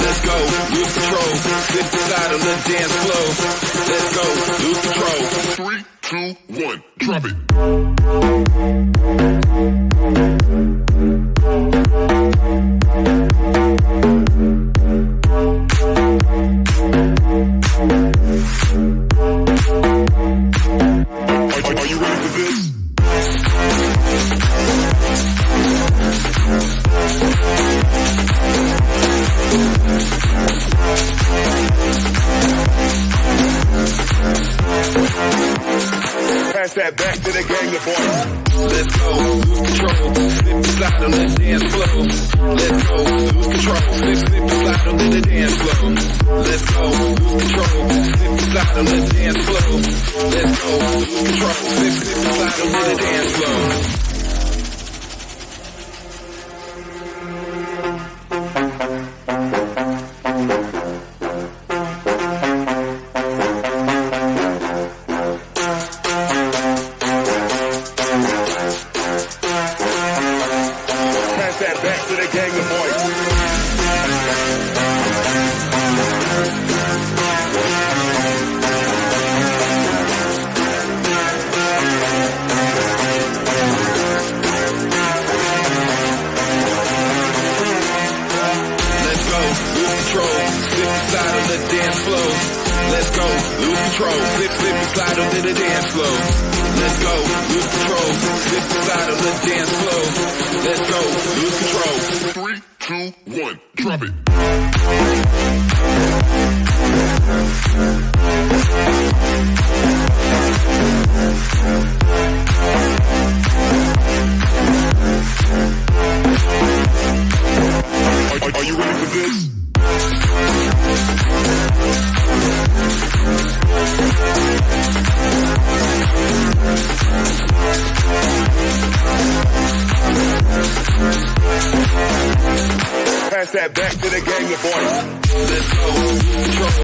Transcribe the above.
Let's go, lose control. Slip slide on the dance floor. Let's go, lose control. 3, 2, 1, drop it. Are you ready for this? Pass that back to the gang, the boys. Let's go, lose control. Slip slide on the dance floor. Let's go, lose control. Slip slide on the dance floor. Let's go, lose control. Slip slide on the dance floor. Let's go, lose control. Slip slide on the dance floor. Back to the gang of boys. Let's go, lose control. Slip slide on the dance floor. Let's go, lose control. Slip slide on the dance floor. Let's go, lose control. Slip slide on the dance floor. Let's go, lose control. 3, 2, 1, drop it. Are you ready for this? Pass that back to the gang, the boys. Let's go, lose control.